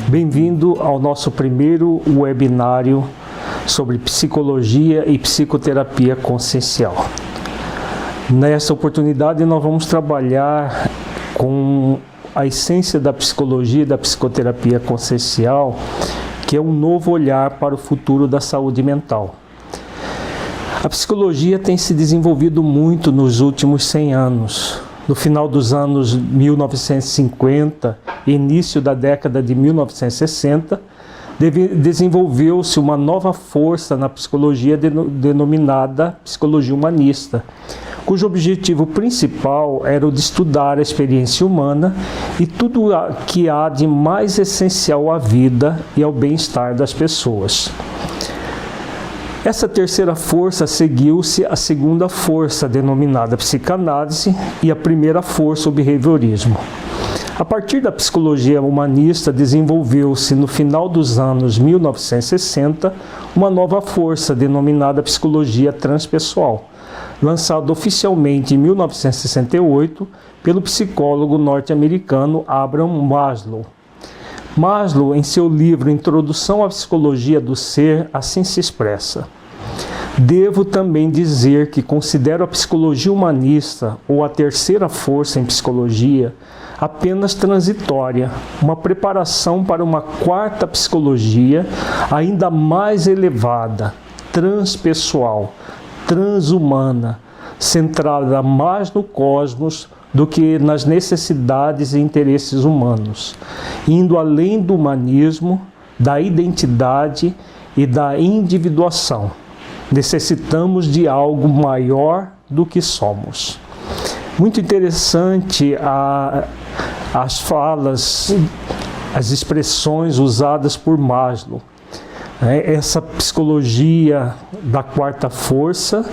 Bem-vindo ao nosso primeiro webinário sobre psicologia e psicoterapia consciencial. Nessa oportunidade nós vamos trabalhar com a essência da psicologia e da psicoterapia consciencial, que é um novo olhar para o futuro da saúde mental. A psicologia tem se desenvolvido muito nos últimos 100 anos. No final dos anos 1950, início da década de 1960, desenvolveu-se uma nova força na psicologia denominada psicologia humanista, cujo objetivo principal era o de estudar a experiência humana e tudo que há de mais essencial à vida e ao bem-estar das pessoas. Essa terceira força seguiu-se a segunda força, denominada psicanálise, e a primeira força, o behaviorismo. A partir da psicologia humanista, desenvolveu-se no final dos anos 1960 uma nova força, denominada psicologia transpessoal, lançada oficialmente em 1968 pelo psicólogo norte-americano Abraham Maslow. Maslow, em seu livro Introdução à Psicologia do Ser, assim se expressa: devo também dizer que considero a psicologia humanista, ou a terceira força em psicologia, apenas transitória, uma preparação para uma quarta psicologia ainda mais elevada, transpessoal, transhumana, centrada mais no cosmos do que nas necessidades e interesses humanos, indo além do humanismo, da identidade e da individuação. Necessitamos de algo maior do que somos. Muito interessante as falas, as expressões usadas por Maslow. Essa psicologia da quarta força,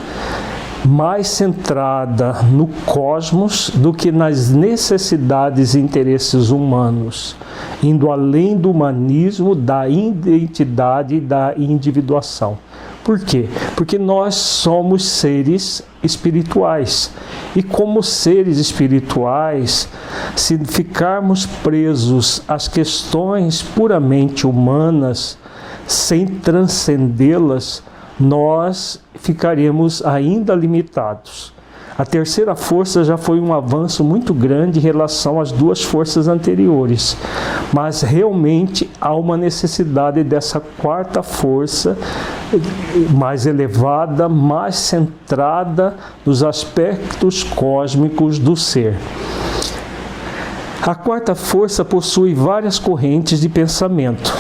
mais centrada no cosmos do que nas necessidades e interesses humanos, indo além do humanismo, da identidade e da individuação. Por quê? Porque nós somos seres espirituais. E como seres espirituais, se ficarmos presos às questões puramente humanas, sem transcendê-las, nós ficaremos ainda limitados. A terceira força já foi um avanço muito grande em relação às duas forças anteriores, mas realmente há uma necessidade dessa quarta força mais elevada, mais centrada nos aspectos cósmicos do ser. A quarta força possui várias correntes de pensamento.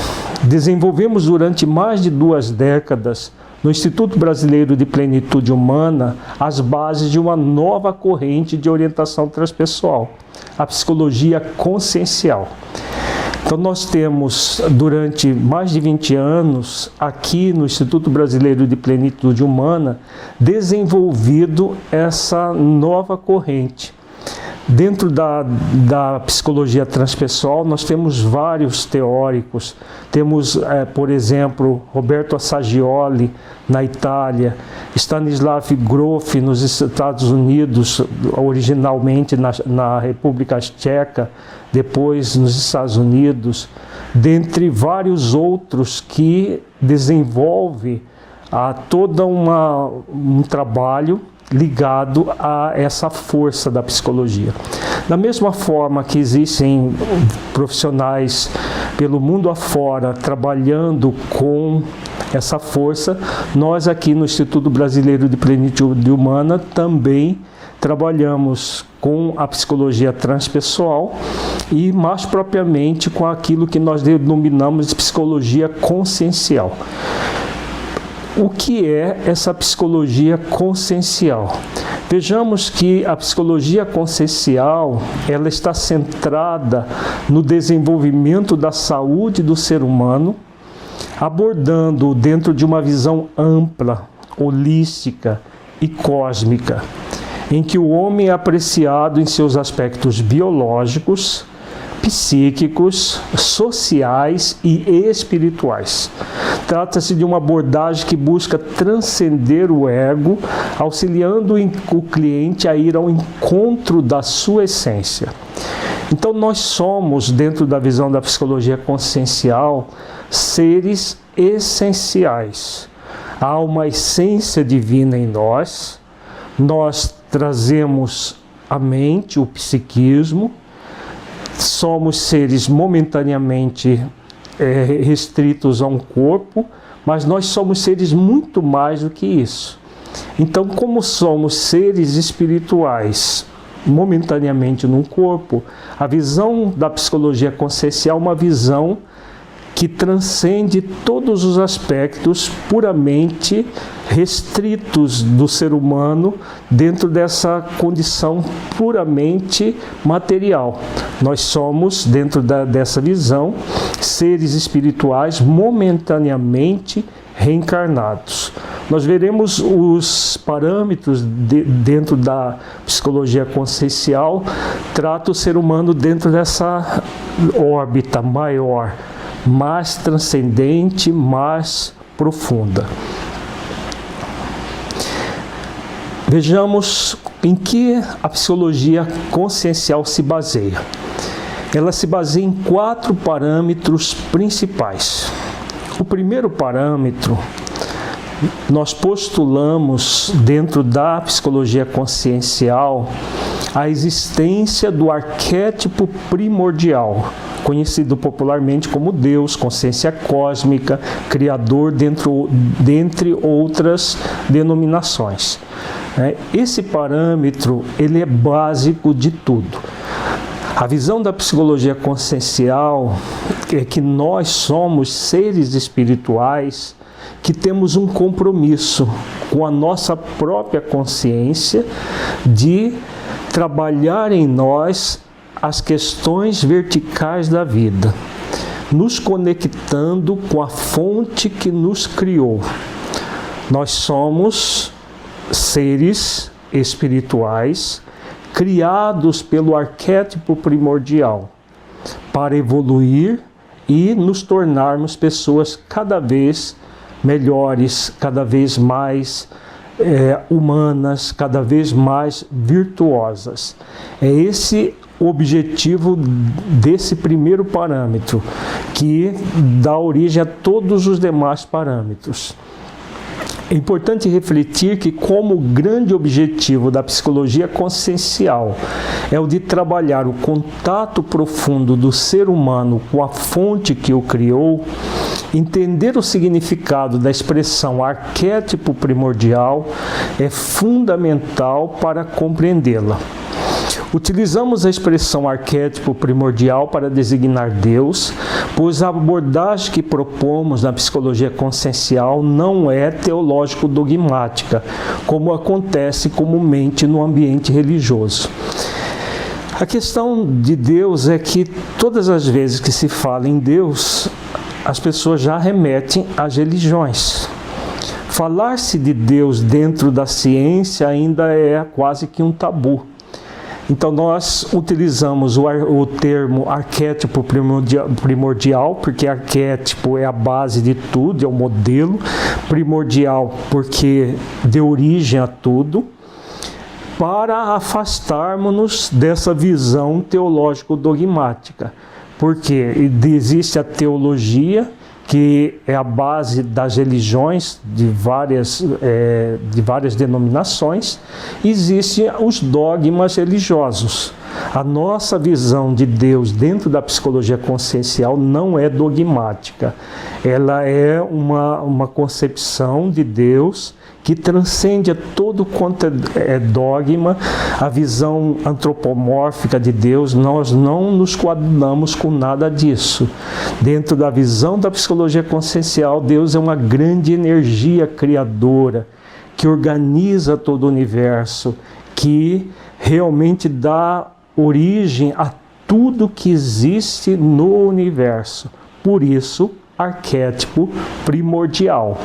Desenvolvemos durante mais de 2 décadas no Instituto Brasileiro de Plenitude Humana as bases de uma nova corrente de orientação transpessoal, a psicologia consciencial. Então nós temos, durante mais de 20 anos, aqui no Instituto Brasileiro de Plenitude Humana, desenvolvido essa nova corrente. Dentro da psicologia transpessoal, nós temos vários teóricos. Temos, por exemplo, Roberto Assagioli, na Itália, Stanislav Grof, nos Estados Unidos, originalmente na República Tcheca, depois nos Estados Unidos, dentre vários outros que desenvolve todo um trabalho ligado a essa força da psicologia. Da mesma forma que existem profissionais pelo mundo afora trabalhando com essa força, nós aqui no Instituto Brasileiro de Plenitude Humana também trabalhamos com a psicologia transpessoal e mais propriamente com aquilo que nós denominamos de psicologia consciencial. O que é essa psicologia consciencial? Vejamos que a psicologia consciencial, ela está centrada no desenvolvimento da saúde do ser humano, abordando dentro de uma visão ampla, holística e cósmica, em que o homem é apreciado em seus aspectos biológicos, psíquicos, sociais e espirituais. Trata-se de uma abordagem que busca transcender o ego, auxiliando o cliente a ir ao encontro da sua essência. Então nós somos, dentro da visão da psicologia consciencial, seres essenciais. Há uma essência divina em nós, nós trazemos a mente, o psiquismo, somos seres momentaneamente restritos a um corpo, mas nós somos seres muito mais do que isso. Então, como somos seres espirituais momentaneamente num corpo, a visão da psicologia consciencial é uma visão que transcende todos os aspectos puramente restritos do ser humano dentro dessa condição puramente material. Nós somos, dentro dessa visão, seres espirituais momentaneamente reencarnados. Nós veremos os parâmetros dentro da psicologia consciencial, trata o ser humano dentro dessa órbita maior, mais transcendente, mais profunda. Vejamos em que a psicologia consciencial se baseia. Ela se baseia em 4 parâmetros principais. O primeiro parâmetro, nós postulamos dentro da psicologia consciencial a existência do arquétipo primordial, conhecido popularmente como Deus, consciência cósmica, Criador, dentre outras denominações. Esse parâmetro, ele é básico de tudo. A visão da psicologia consciencial é que nós somos seres espirituais que temos um compromisso com a nossa própria consciência de trabalhar em nós as questões verticais da vida, nos conectando com a fonte que nos criou. Nós somos seres espirituais criados pelo arquétipo primordial para evoluir e nos tornarmos pessoas cada vez melhores, cada vez mais humanas, cada vez mais virtuosas. É esse o objetivo desse primeiro parâmetro, que dá origem a todos os demais parâmetros. É importante refletir que, como grande objetivo da psicologia consciencial é o de trabalhar o contato profundo do ser humano com a fonte que o criou, entender o significado da expressão arquétipo primordial é fundamental para compreendê-la. Utilizamos a expressão arquétipo primordial para designar Deus, pois a abordagem que propomos na psicologia consciencial não é teológico-dogmática, como acontece comumente no ambiente religioso. A questão de Deus é que todas as vezes que se fala em Deus, as pessoas já remetem às religiões. Falar-se de Deus dentro da ciência ainda é quase que um tabu. Então nós utilizamos o termo arquétipo primordial, porque arquétipo é a base de tudo, é o modelo. Primordial porque deu origem a tudo, para afastarmos-nos dessa visão teológico-dogmática. Porque existe a teologia, que é a base das religiões de várias denominações, existem os dogmas religiosos. A nossa visão de Deus dentro da psicologia consciencial não é dogmática. Ela é uma concepção de Deus que transcende a todo quanto é dogma, a visão antropomórfica de Deus. Nós não nos coadunamos com nada disso. Dentro da visão da psicologia consciencial, Deus é uma grande energia criadora, que organiza todo o universo, que realmente dá origem a tudo que existe no universo. Por isso, arquétipo primordial.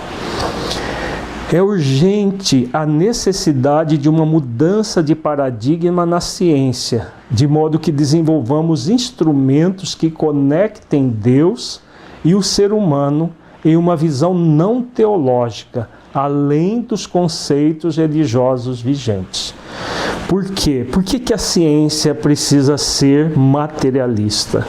É urgente a necessidade de uma mudança de paradigma na ciência, de modo que desenvolvamos instrumentos que conectem Deus e o ser humano em uma visão não teológica, além dos conceitos religiosos vigentes. Por quê? Por que a ciência precisa ser materialista?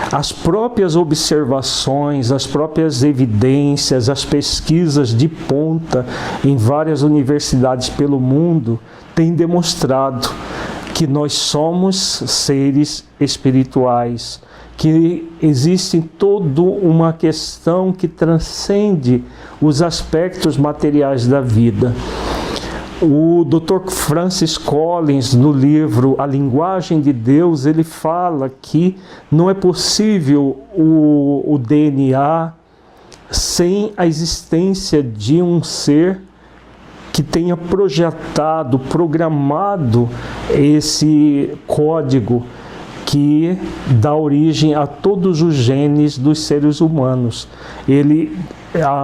As próprias observações, as próprias evidências, as pesquisas de ponta em várias universidades pelo mundo têm demonstrado que nós somos seres espirituais, que existe toda uma questão que transcende os aspectos materiais da vida. O Dr. Francis Collins, no livro A Linguagem de Deus, ele fala que não é possível o DNA sem a existência de um ser que tenha projetado, programado esse código que dá origem a todos os genes dos seres humanos. Ele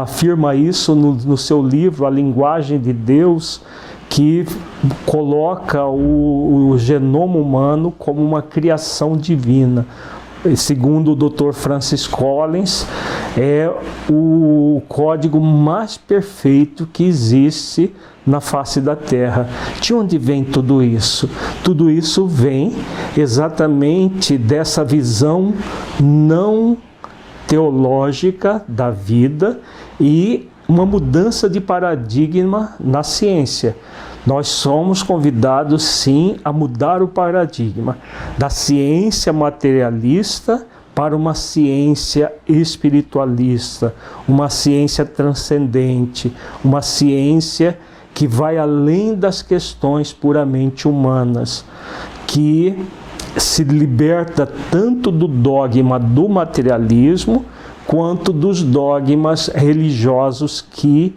afirma isso no seu livro A Linguagem de Deus, que coloca o genoma humano como uma criação divina. Segundo o Dr. Francis Collins, é o código mais perfeito que existe na face da Terra. De onde vem tudo isso? Tudo isso vem exatamente dessa visão não teológica da vida e uma mudança de paradigma na ciência. Nós somos convidados, sim, a mudar o paradigma da ciência materialista para uma ciência espiritualista, uma ciência transcendente, uma ciência que vai além das questões puramente humanas, que se liberta tanto do dogma do materialismo quanto dos dogmas religiosos que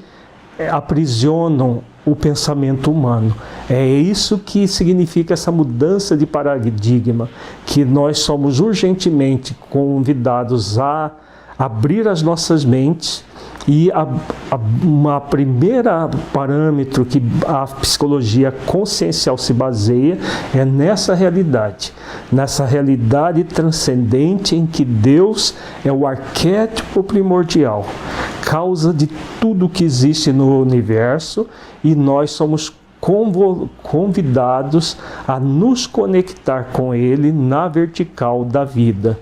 aprisionam o pensamento humano. É isso que significa essa mudança de paradigma, que nós somos urgentemente convidados a abrir as nossas mentes. E uma primeira parâmetro que a psicologia consciencial se baseia é nessa realidade transcendente em que Deus é o arquétipo primordial, causa de tudo que existe no universo, e nós somos convidados a nos conectar com Ele na vertical da vida.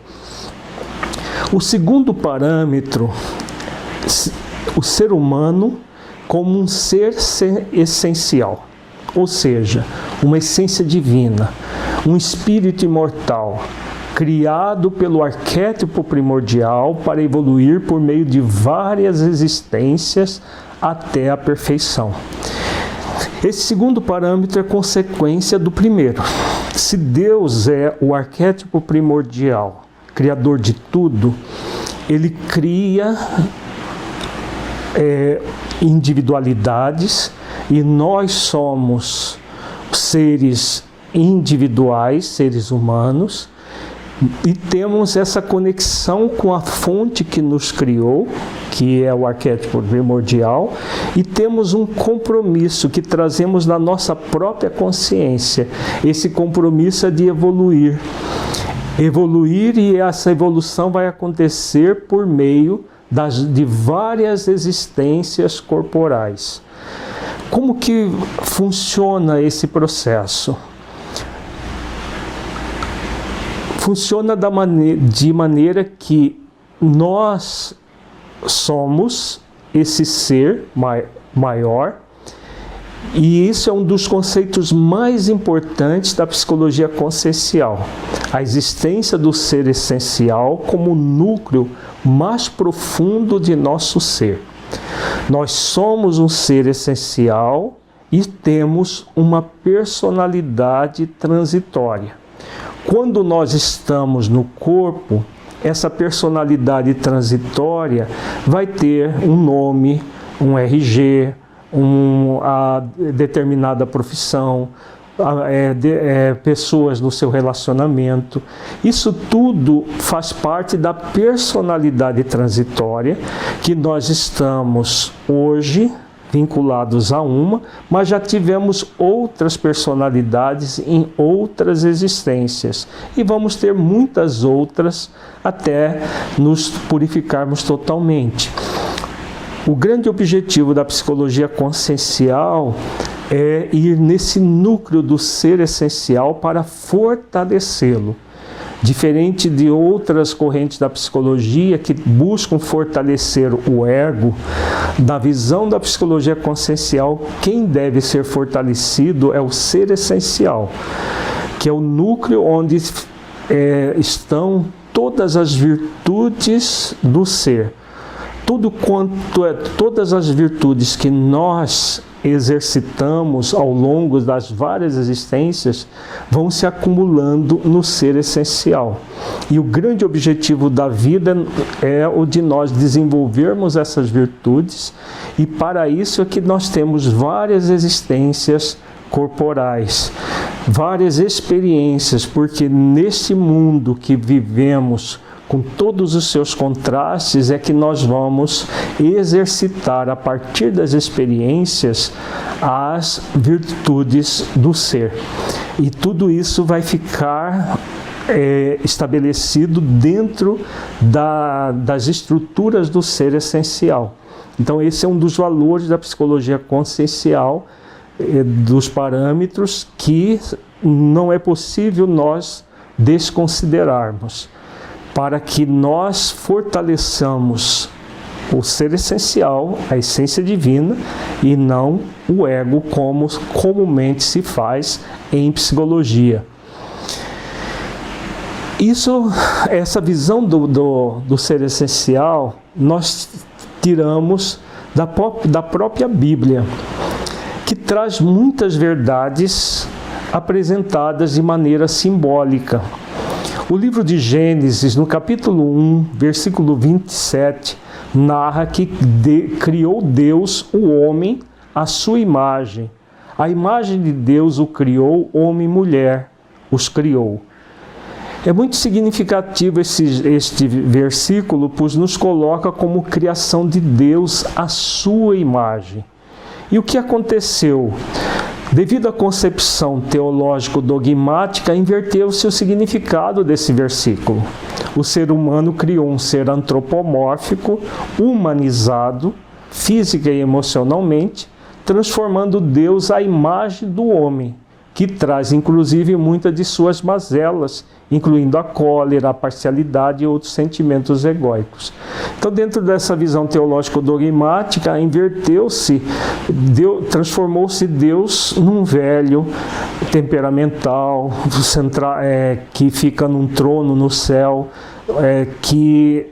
O segundo parâmetro, o ser humano como um ser essencial, ou seja, uma essência divina, um espírito imortal, criado pelo arquétipo primordial para evoluir por meio de várias existências até a perfeição. Esse segundo parâmetro é consequência do primeiro. Se Deus é o arquétipo primordial, criador de tudo, Ele cria individualidades, e nós somos seres individuais, seres humanos, e temos essa conexão com a fonte que nos criou, que é o arquétipo primordial, e temos um compromisso que trazemos na nossa própria consciência. Esse compromisso é de evoluir, e essa evolução vai acontecer por meio de várias existências corporais. Como que funciona esse processo? Funciona de maneira que nós somos esse ser maior, e isso é um dos conceitos mais importantes da psicologia consciencial. A existência do ser essencial como núcleo mais profundo de nosso ser. Nós somos um ser essencial e temos uma personalidade transitória. Quando nós estamos no corpo, essa personalidade transitória vai ter um nome, um RG, a determinada profissão, pessoas no seu relacionamento. Isso tudo faz parte da personalidade transitória que nós estamos hoje vinculados a uma, mas já tivemos outras personalidades em outras existências, e vamos ter muitas outras até nos purificarmos totalmente. O grande objetivo da psicologia consciencial é ir nesse núcleo do ser essencial para fortalecê-lo. Diferente de outras correntes da psicologia que buscam fortalecer o ego, da visão da psicologia consciencial, quem deve ser fortalecido é o ser essencial, que é o núcleo onde estão todas as virtudes do ser. Todas as virtudes que nós exercitamos ao longo das várias existências vão se acumulando no ser essencial. E o grande objetivo da vida é o de nós desenvolvermos essas virtudes, e para isso é que nós temos várias existências corporais, várias experiências, porque neste mundo que vivemos, com todos os seus contrastes, é que nós vamos exercitar a partir das experiências as virtudes do ser. E tudo isso vai ficar estabelecido dentro das estruturas do ser essencial. Então esse é um dos valores da psicologia consciencial, dos parâmetros que não é possível nós desconsiderarmos, para que nós fortaleçamos o ser essencial, a essência divina, e não o ego, como comumente se faz em psicologia. Essa visão do ser essencial, nós tiramos da própria Bíblia, que traz muitas verdades apresentadas de maneira simbólica. O livro de Gênesis, no capítulo 1, versículo 27, narra que criou Deus o homem à sua imagem. A imagem de Deus o criou, homem e mulher os criou. É muito significativo este versículo, pois nos coloca como criação de Deus à sua imagem. E o que aconteceu? Devido à concepção teológico-dogmática, inverteu-se o significado desse versículo. O ser humano criou um ser antropomórfico, humanizado, física e emocionalmente, transformando Deus à imagem do homem, que traz inclusive muitas de suas mazelas, incluindo a cólera, a parcialidade e outros sentimentos egóicos. Então, dentro dessa visão teológico-dogmática, inverteu-se, transformou-se Deus num velho temperamental, que fica num trono no céu, que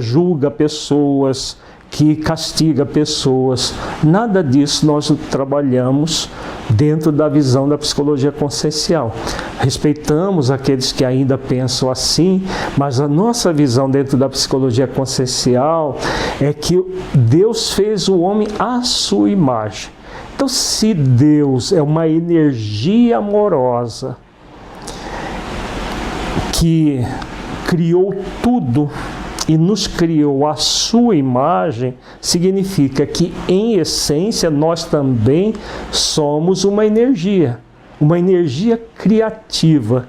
julga pessoas, que castiga pessoas. Nada disso nós trabalhamos dentro da visão da psicologia consciencial. Respeitamos aqueles que ainda pensam assim, mas a nossa visão dentro da psicologia consciencial é que Deus fez o homem à sua imagem. Então, se Deus é uma energia amorosa que criou tudo e nos criou à sua imagem, significa que, em essência, nós também somos uma energia criativa,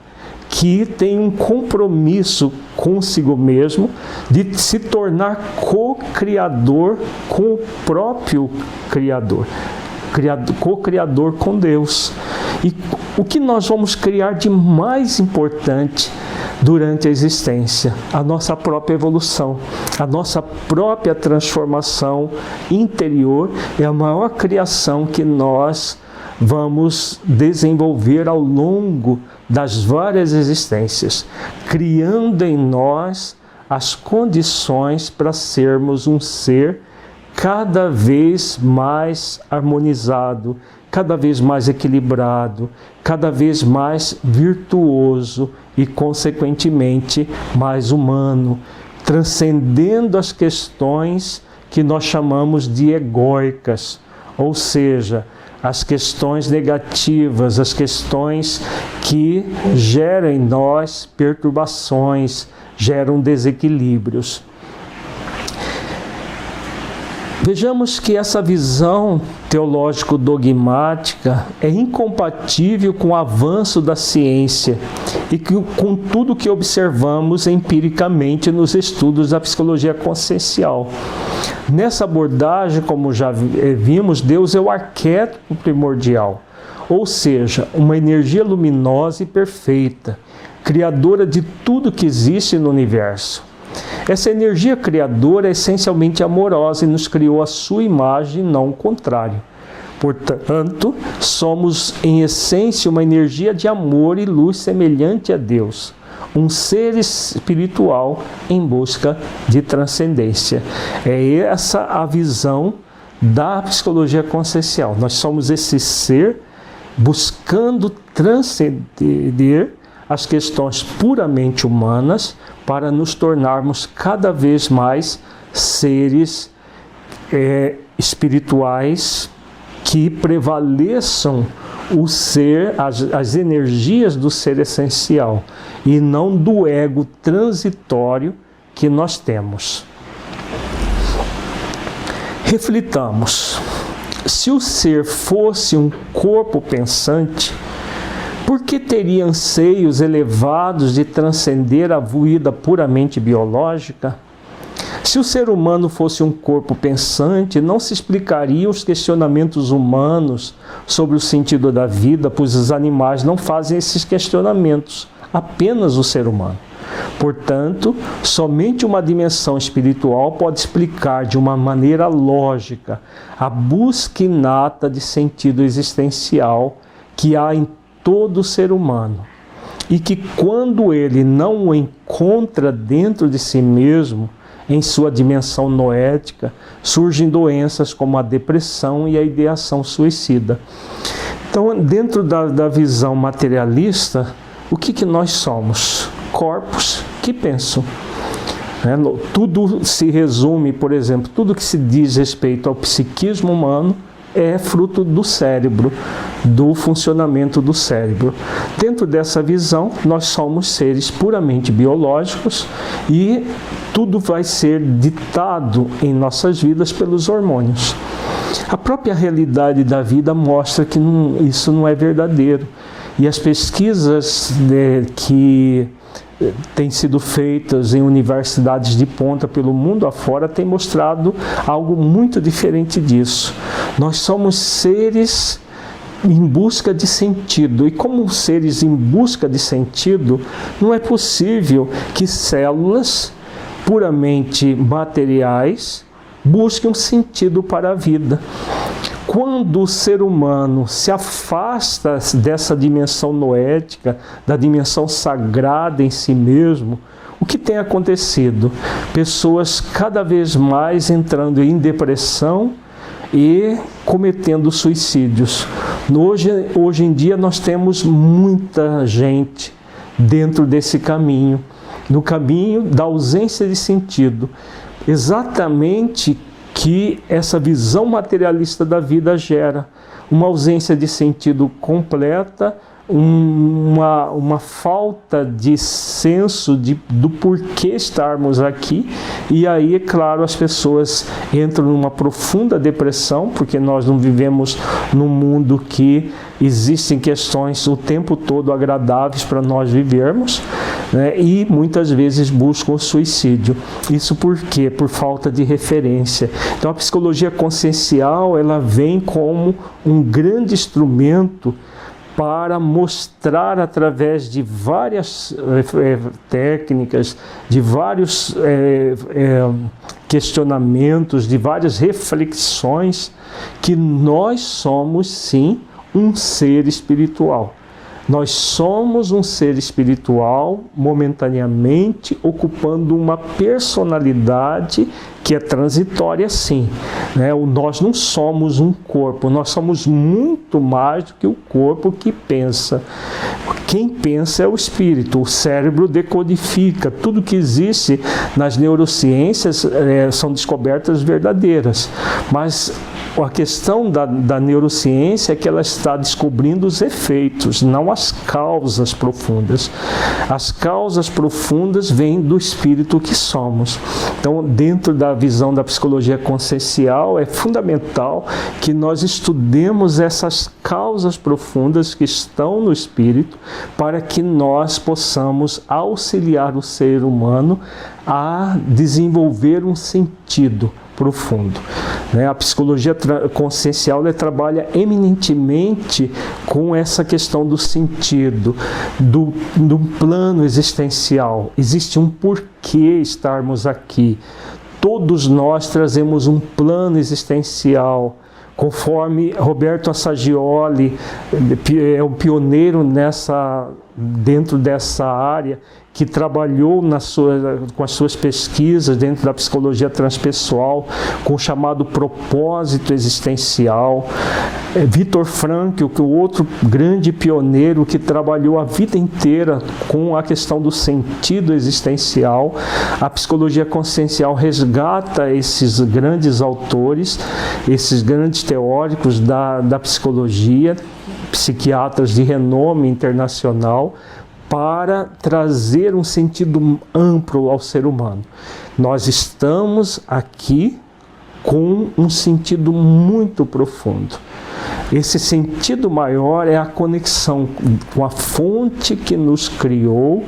que tem um compromisso consigo mesmo de se tornar co-criador com o próprio Criador, co-criador com Deus. E o que nós vamos criar de mais importante durante a existência? A nossa própria evolução, a nossa própria transformação interior é a maior criação que nós vamos desenvolver ao longo das várias existências, criando em nós as condições para sermos um ser cada vez mais harmonizado, cada vez mais equilibrado, cada vez mais virtuoso e, consequentemente, mais humano, transcendendo as questões que nós chamamos de egóicas, ou seja, as questões negativas, as questões que geram em nós perturbações, geram desequilíbrios. Vejamos que essa visão teológico-dogmática é incompatível com o avanço da ciência e com tudo que observamos empiricamente nos estudos da psicologia consciencial. Nessa abordagem, como já vimos, Deus é o arquétipo primordial, ou seja, uma energia luminosa e perfeita, criadora de tudo que existe no universo. Essa energia criadora é essencialmente amorosa e nos criou à sua imagem, não o contrário. Portanto, somos em essência uma energia de amor e luz semelhante a Deus, um ser espiritual em busca de transcendência. É essa a visão da psicologia consciencial. Nós somos esse ser buscando transcender as questões puramente humanas para nos tornarmos cada vez mais seres espirituais que prevaleçam o ser, as energias do ser essencial e não do ego transitório que nós temos. Reflitamos. Se o ser fosse um corpo pensante, por que teria anseios elevados de transcender a vida puramente biológica? Se o ser humano fosse um corpo pensante, não se explicariam os questionamentos humanos sobre o sentido da vida, pois os animais não fazem esses questionamentos, apenas o ser humano. Portanto, somente uma dimensão espiritual pode explicar de uma maneira lógica a busca inata de sentido existencial que há em todo ser humano, e que quando ele não o encontra dentro de si mesmo, em sua dimensão noética, surgem doenças como a depressão e a ideação suicida. Então, dentro da visão materialista, o que nós somos? Corpos que pensam. Tudo se resume, por exemplo, tudo que se diz respeito ao psiquismo humano é fruto do cérebro, do funcionamento do cérebro. Dentro dessa visão, nós somos seres puramente biológicos e tudo vai ser ditado em nossas vidas pelos hormônios. A própria realidade da vida mostra que isso não é verdadeiro. E as pesquisas que têm sido feitas em universidades de ponta pelo mundo afora têm mostrado algo muito diferente disso. Nós somos seres em busca de sentido, e como seres em busca de sentido, não é possível que células puramente materiais busquem um sentido para a vida. Quando o ser humano se afasta dessa dimensão noética, da dimensão sagrada em si mesmo, o que tem acontecido? Pessoas cada vez mais entrando em depressão e cometendo suicídios. Hoje em dia nós temos muita gente dentro desse caminho, no caminho da ausência de sentido. Exatamente que essa visão materialista da vida gera uma ausência de sentido completa, uma falta de senso do porquê estarmos aqui, e aí, é claro, as pessoas entram numa profunda depressão, porque nós não vivemos num mundo que existem questões o tempo todo agradáveis para nós vivermos, né? E muitas vezes buscam o suicídio. Isso por quê? Por falta de referência. Então a psicologia consciencial, ela vem como um grande instrumento para mostrar através de várias técnicas, de vários questionamentos, de várias reflexões, que nós somos sim um ser espiritual. Nós somos um ser espiritual momentaneamente ocupando uma personalidade que é transitória, sim. Nós não somos um corpo, nós somos muito mais do que o corpo que pensa. Quem pensa é o espírito, o cérebro decodifica. Tudo que existe nas neurociências são descobertas verdadeiras. Mas a questão da neurociência é que ela está descobrindo os efeitos, não as causas profundas. As causas profundas vêm do espírito que somos. Então, dentro da visão da psicologia consciencial, é fundamental que nós estudemos essas causas profundas que estão no espírito, para que nós possamos auxiliar o ser humano a desenvolver um sentido profundo. A psicologia consciencial trabalha eminentemente com essa questão do sentido, do plano existencial. Existe um porquê estarmos aqui. Todos nós trazemos um plano existencial. Conforme Roberto Assagioli é um pioneiro dentro dessa área, que trabalhou com as suas pesquisas dentro da psicologia transpessoal, com o chamado propósito existencial. Viktor Frankl, que é o outro grande pioneiro que trabalhou a vida inteira com a questão do sentido existencial. A psicologia consciencial resgata esses grandes autores, esses grandes teóricos da psicologia, psiquiatras de renome internacional, para trazer um sentido amplo ao ser humano. Nós estamos aqui com um sentido muito profundo. Esse sentido maior é a conexão com a fonte que nos criou,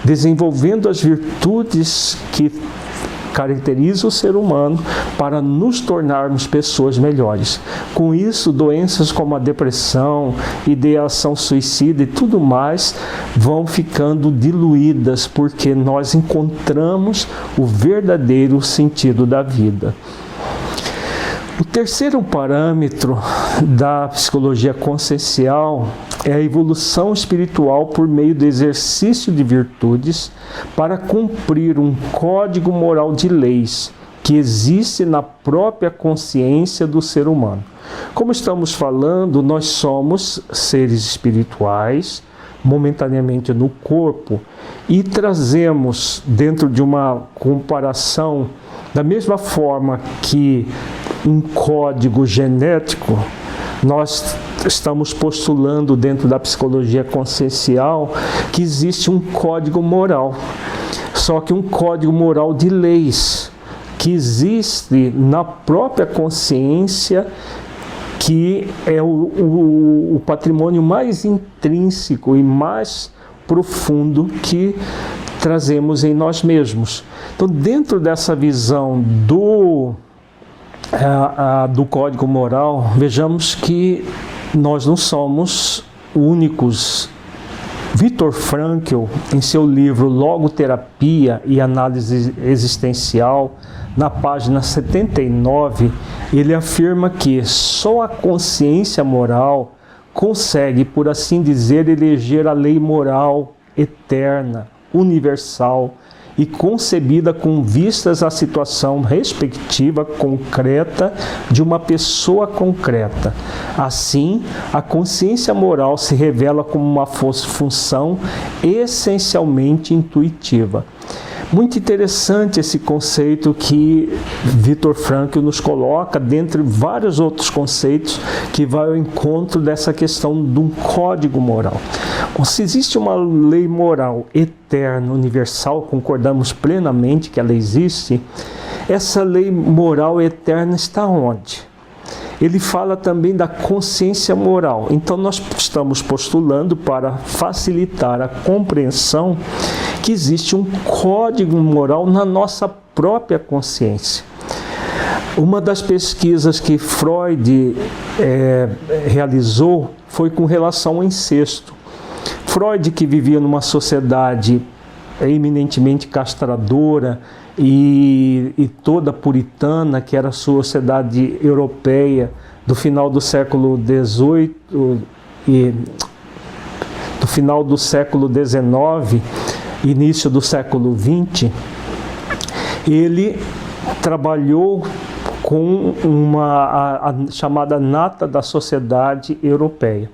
desenvolvendo as virtudes que caracteriza o ser humano para nos tornarmos pessoas melhores. Com isso, doenças como a depressão, ideação suicida e tudo mais vão ficando diluídas, porque nós encontramos o verdadeiro sentido da vida. O terceiro parâmetro da psicologia consciencial é a evolução espiritual por meio do exercício de virtudes para cumprir um código moral de leis que existe na própria consciência do ser humano. Como estamos falando, nós somos seres espirituais, momentaneamente no corpo, e trazemos dentro de uma comparação, da mesma forma que um código genético, nós estamos postulando dentro da psicologia consciencial que existe um código moral, só que um código moral de leis, que existe na própria consciência, que é o patrimônio mais intrínseco e mais profundo que trazemos em nós mesmos. Então, dentro dessa visão do código moral, vejamos que nós não somos únicos. Viktor Frankl, em seu livro Logoterapia e Análise Existencial, na página 79, ele afirma que só a consciência moral consegue, por assim dizer, eleger a lei moral eterna, universal e concebida com vistas à situação respectiva concreta de uma pessoa concreta. Assim, a consciência moral se revela como uma função essencialmente intuitiva. Muito interessante esse conceito que Viktor Frankl nos coloca, dentre vários outros conceitos, que vai ao encontro dessa questão de um código moral. Se existe uma lei moral eterna, universal, concordamos plenamente que ela existe, essa lei moral eterna está onde? Ele fala também da consciência moral. Então nós estamos postulando, para facilitar a compreensão, que existe um código moral na nossa própria consciência. Uma das pesquisas que Freud realizou foi com relação ao incesto. Freud, que vivia numa sociedade eminentemente castradora e toda puritana, que era a sociedade europeia do final do século XVIII e do final do século XIX, início do século XX, ele trabalhou com a chamada nata da sociedade europeia.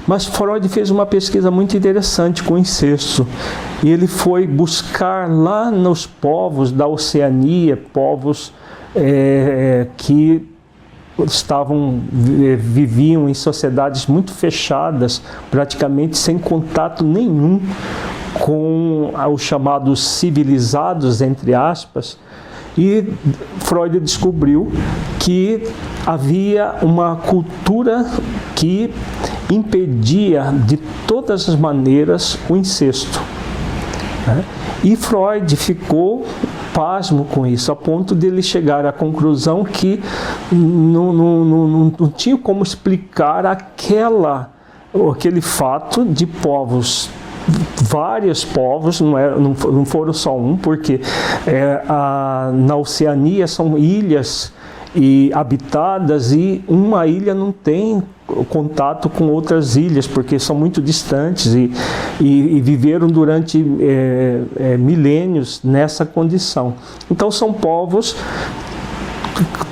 Mas Freud fez uma pesquisa muito interessante com o incesto. E ele foi buscar lá nos povos da Oceania, povos que viviam em sociedades muito fechadas, praticamente sem contato nenhum com os chamados civilizados, entre aspas, e Freud descobriu que havia uma cultura que impedia de todas as maneiras o incesto. E Freud ficou pasmo com isso, a ponto de ele chegar à conclusão que não tinha como explicar aquele fato de povos, vários povos, não foram só um, porque na Oceania são ilhas habitadas e uma ilha não tem contato com outras ilhas, porque são muito distantes e viveram durante milênios nessa condição. Então são povos,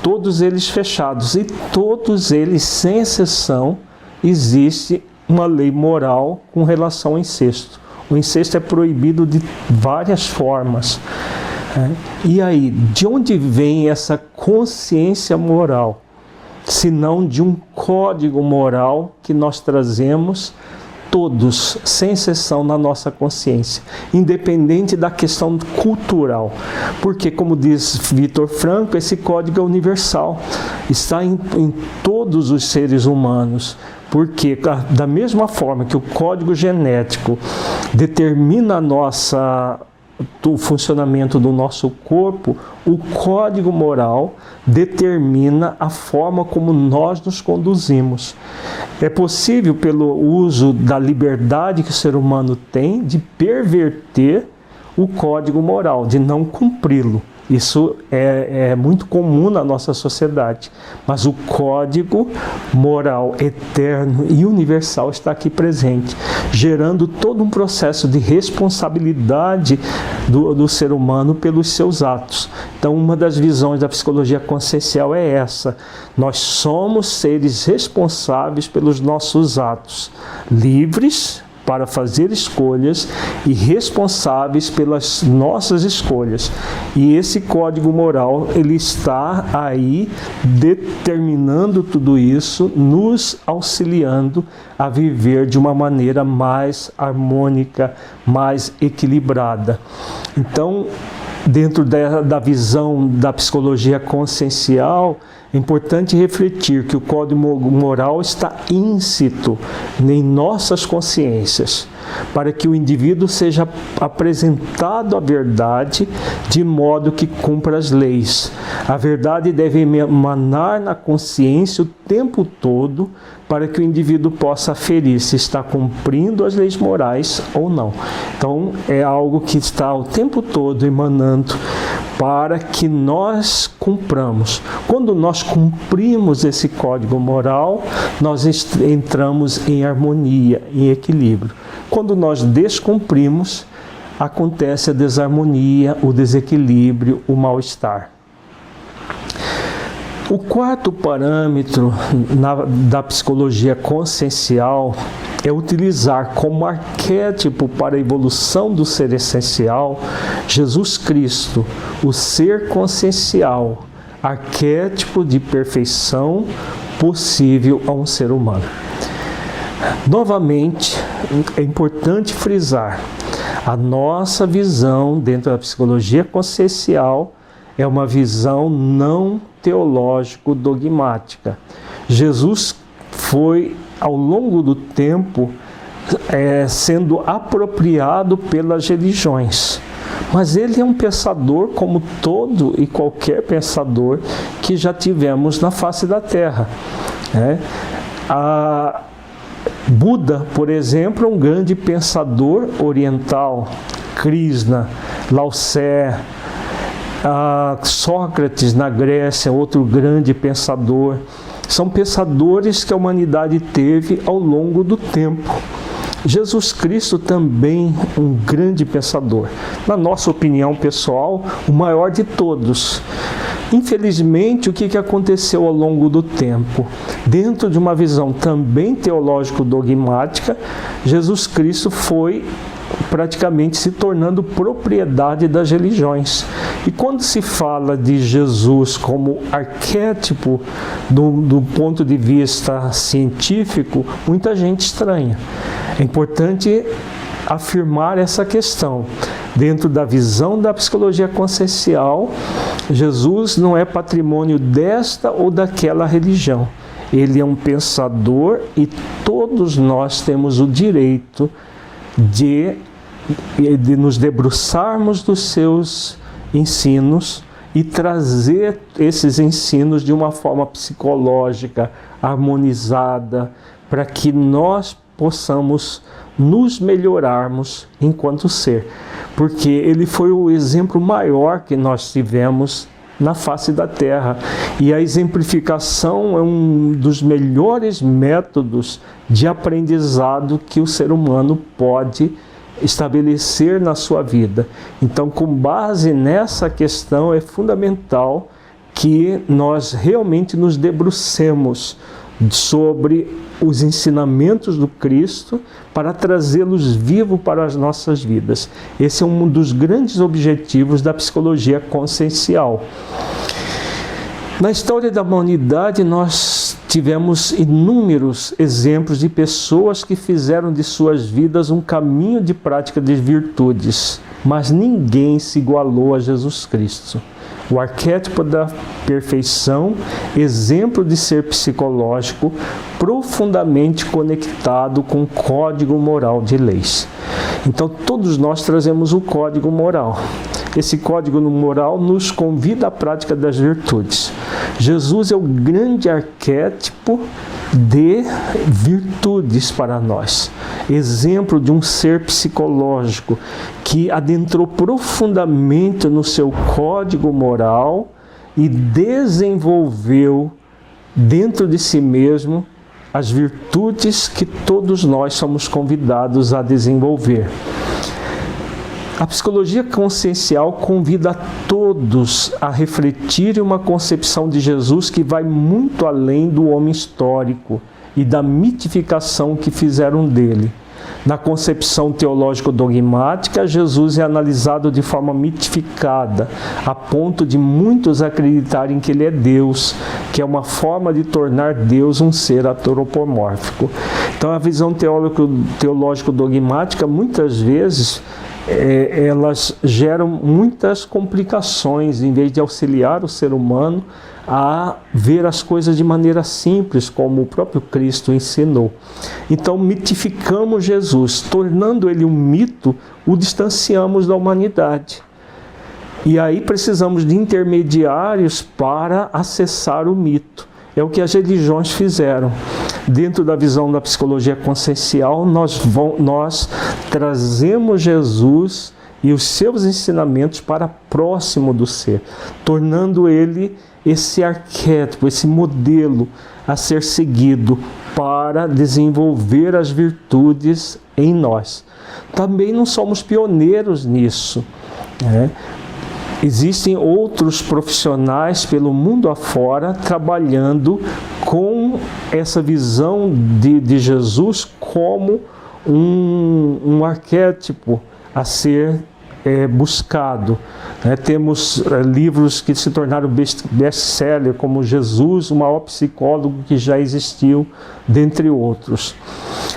todos eles fechados, e todos eles, sem exceção, existe uma lei moral com relação ao incesto. O incesto é proibido de várias formas. E aí, de onde vem essa consciência moral? Se não de um código moral que nós trazemos todos, sem exceção, na nossa consciência, independente da questão cultural. Porque, como diz Viktor Frankl, esse código é universal, está em todos os seres humanos. Porque, da mesma forma que o código genético determina o funcionamento do nosso corpo, o código moral determina a forma como nós nos conduzimos. É possível, pelo uso da liberdade que o ser humano tem, de perverter o código moral, de não cumpri-lo. Isso é muito comum na nossa sociedade, mas o código moral eterno e universal está aqui presente, gerando todo um processo de responsabilidade do ser humano pelos seus atos. Então, uma das visões da psicologia consciencial é essa: nós somos seres responsáveis pelos nossos atos, livres para fazer escolhas e responsáveis pelas nossas escolhas. E esse código moral, ele está aí determinando tudo isso, nos auxiliando a viver de uma maneira mais harmônica, mais equilibrada. Então, dentro da visão da psicologia consciencial, é importante refletir que o código moral está íncito em nossas consciências, para que o indivíduo seja apresentado à verdade de modo que cumpra as leis. A verdade deve emanar na consciência o tempo todo, para que o indivíduo possa aferir se está cumprindo as leis morais ou não. Então, é algo que está o tempo todo emanando para que nós cumpramos. Quando nós cumprimos esse código moral, nós entramos em harmonia, em equilíbrio. Quando nós descumprimos, acontece a desarmonia, o desequilíbrio, o mal-estar. O quarto parâmetro da psicologia consciencial é utilizar como arquétipo para a evolução do ser essencial Jesus Cristo, o ser consciencial, arquétipo de perfeição possível a um ser humano. Novamente, é importante frisar, a nossa visão dentro da psicologia consciencial é uma visão não teológico-dogmática. Jesus foi, ao longo do tempo, sendo apropriado pelas religiões. Mas ele é um pensador como todo e qualquer pensador que já tivemos na face da Terra. Buda, por exemplo, é um grande pensador oriental. Krishna, Lao Tse, Sócrates na Grécia, outro grande pensador. São pensadores que a humanidade teve ao longo do tempo. Jesus Cristo também um grande pensador. Na nossa opinião pessoal, o maior de todos. Infelizmente, o que aconteceu ao longo do tempo? Dentro de uma visão também teológico-dogmática, Jesus Cristo foi praticamente se tornando propriedade das religiões. E quando se fala de Jesus como arquétipo do ponto de vista científico, muita gente estranha. É importante afirmar essa questão. Dentro da visão da psicologia consciencial, Jesus não é patrimônio desta ou daquela religião. Ele é um pensador e todos nós temos o direito de nos debruçarmos dos seus ensinos e trazer esses ensinos de uma forma psicológica, harmonizada, para que nós possamos nos melhorarmos enquanto ser. Porque ele foi o exemplo maior que nós tivemos na face da Terra. E a exemplificação é um dos melhores métodos de aprendizado que o ser humano pode estabelecer na sua vida. Então, com base nessa questão, é fundamental que nós realmente nos debrucemos sobre os ensinamentos do Cristo para trazê-los vivos para as nossas vidas. Esse é um dos grandes objetivos da psicologia consciencial. Na história da humanidade, nós tivemos inúmeros exemplos de pessoas que fizeram de suas vidas um caminho de prática de virtudes, mas ninguém se igualou a Jesus Cristo. O arquétipo da perfeição, exemplo de ser psicológico, profundamente conectado com o código moral de leis. Então, todos nós trazemos o código moral. Esse código moral nos convida à prática das virtudes. Jesus é o grande arquétipo de virtudes para nós. Exemplo de um ser psicológico que adentrou profundamente no seu código moral e desenvolveu dentro de si mesmo as virtudes que todos nós somos convidados a desenvolver. A psicologia consciencial convida a todos a refletir uma concepção de Jesus que vai muito além do homem histórico e da mitificação que fizeram dele. Na concepção teológico-dogmática, Jesus é analisado de forma mitificada, a ponto de muitos acreditarem que ele é Deus, que é uma forma de tornar Deus um ser antropomórfico. Então, a visão teológico-dogmática, muitas vezes, elas geram muitas complicações, em vez de auxiliar o ser humano a ver as coisas de maneira simples, como o próprio Cristo ensinou. Então, mitificamos Jesus, tornando ele um mito, o distanciamos da humanidade. E aí precisamos de intermediários para acessar o mito. É o que as religiões fizeram. Dentro da visão da psicologia consciencial, nós trazemos Jesus e os seus ensinamentos para próximo do ser, tornando ele esse arquétipo, esse modelo a ser seguido para desenvolver as virtudes em nós. Também não somos pioneiros nisso, né? Existem outros profissionais pelo mundo afora trabalhando com essa visão de Jesus como um arquétipo a ser buscado. Temos livros que se tornaram best-seller, como Jesus, o maior psicólogo que já existiu, dentre outros.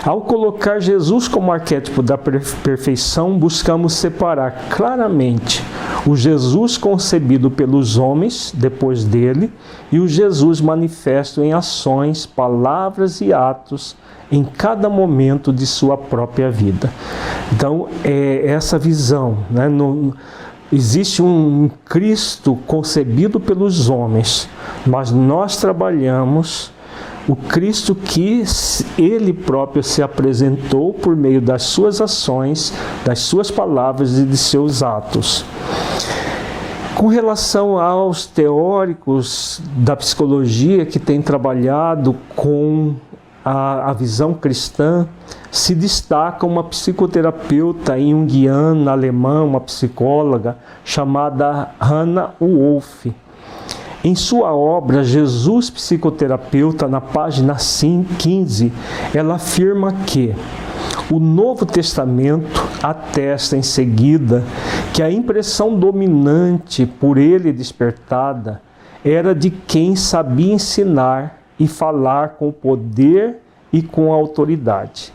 Ao colocar Jesus como arquétipo da perfeição, buscamos separar claramente o Jesus concebido pelos homens depois dele e o Jesus manifesto em ações, palavras e atos em cada momento de sua própria vida. Então, é essa visão, né? Existe um Cristo concebido pelos homens, mas nós trabalhamos o Cristo que ele próprio se apresentou por meio das suas ações, das suas palavras e de seus atos. Com relação aos teóricos da psicologia que têm trabalhado com a visão cristã, se destaca uma psicoterapeuta junguiana alemã, uma psicóloga chamada Hannah Wolff. Em sua obra, Jesus Psicoterapeuta, na página 15, ela afirma que o Novo Testamento atesta em seguida que a impressão dominante por ele despertada era de quem sabia ensinar e falar com poder e com autoridade.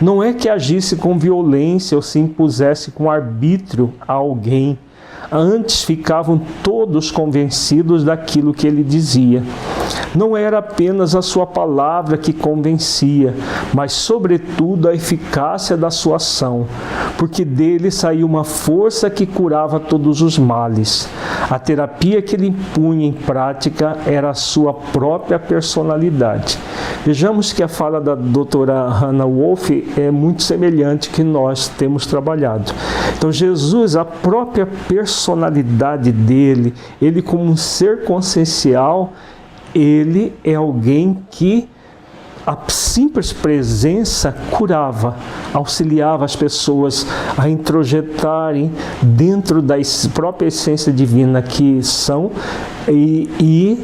Não é que agisse com violência ou se impusesse com arbítrio a alguém. Antes ficavam todos convencidos daquilo que ele dizia. Não era apenas a sua palavra que convencia, mas sobretudo a eficácia da sua ação, porque dele saiu uma força que curava todos os males. A terapia que ele punha em prática era a sua própria personalidade. Vejamos que a fala da doutora Hannah Wolff é muito semelhante que nós temos trabalhado. Então Jesus, a própria personalidade dele, ele como um ser consciencial, ele é alguém que a simples presença curava, auxiliava as pessoas a introjetarem dentro da própria essência divina que são e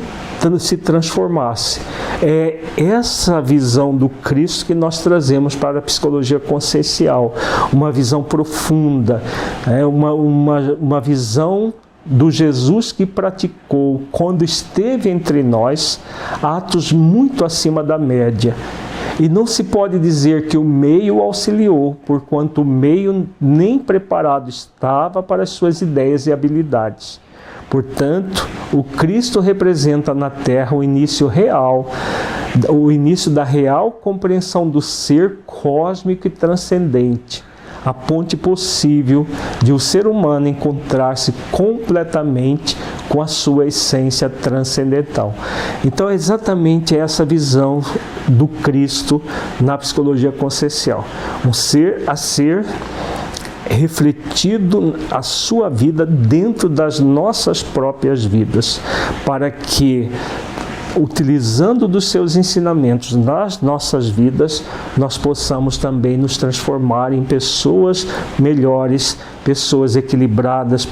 se transformasse. É essa visão do Cristo que nós trazemos para a psicologia consciencial, uma visão profunda, uma visão do Jesus que praticou, quando esteve entre nós, atos muito acima da média. E não se pode dizer que o meio auxiliou, porquanto o meio nem preparado estava para as suas ideias e habilidades. Portanto, o Cristo representa na Terra o início real, o início da real compreensão do ser cósmico e transcendente, a ponte possível de o ser humano encontrar-se completamente com a sua essência transcendental. Então é exatamente essa visão do Cristo na psicologia consciencial. Um ser a ser refletido a sua vida dentro das nossas próprias vidas, para que, utilizando dos seus ensinamentos nas nossas vidas, nós possamos também nos transformar em pessoas melhores, pessoas equilibradas,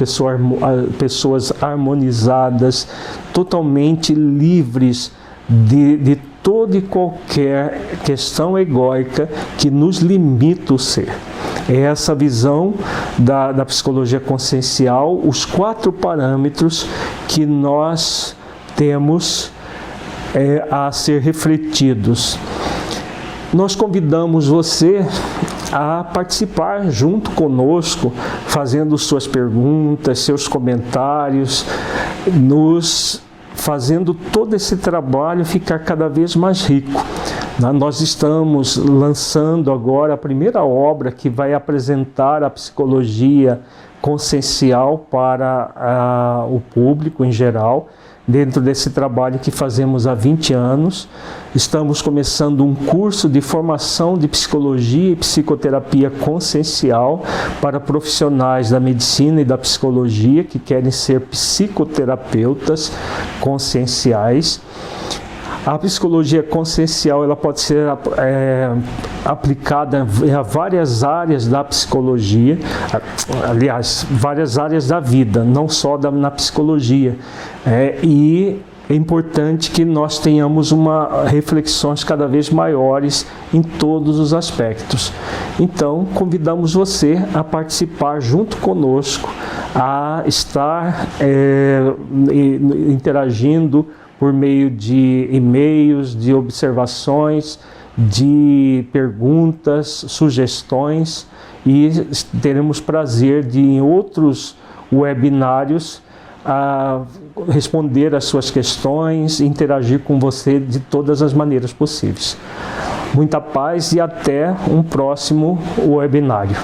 pessoas harmonizadas, totalmente livres de toda e qualquer questão egóica que nos limita o ser. É essa visão da psicologia consciencial, os 4 parâmetros que nós temos a ser refletidos. Nós convidamos você a participar junto conosco, fazendo suas perguntas, seus comentários, fazendo todo esse trabalho ficar cada vez mais rico. Nós estamos lançando agora a primeira obra que vai apresentar a psicologia consciencial para o público em geral, dentro desse trabalho que fazemos há 20 anos. Estamos começando um curso de formação de psicologia e psicoterapia consciencial para profissionais da medicina e da psicologia que querem ser psicoterapeutas conscienciais. A psicologia consciencial ela pode ser aplicada a várias áreas da psicologia, aliás, várias áreas da vida, não só na psicologia. E é importante que nós tenhamos reflexões cada vez maiores em todos os aspectos. Então, convidamos você a participar junto conosco, a estar interagindo por meio de e-mails, de observações, de perguntas, sugestões, e teremos prazer de, em outros webinários, a responder às suas questões, interagir com você de todas as maneiras possíveis. Muita paz e até um próximo webinário.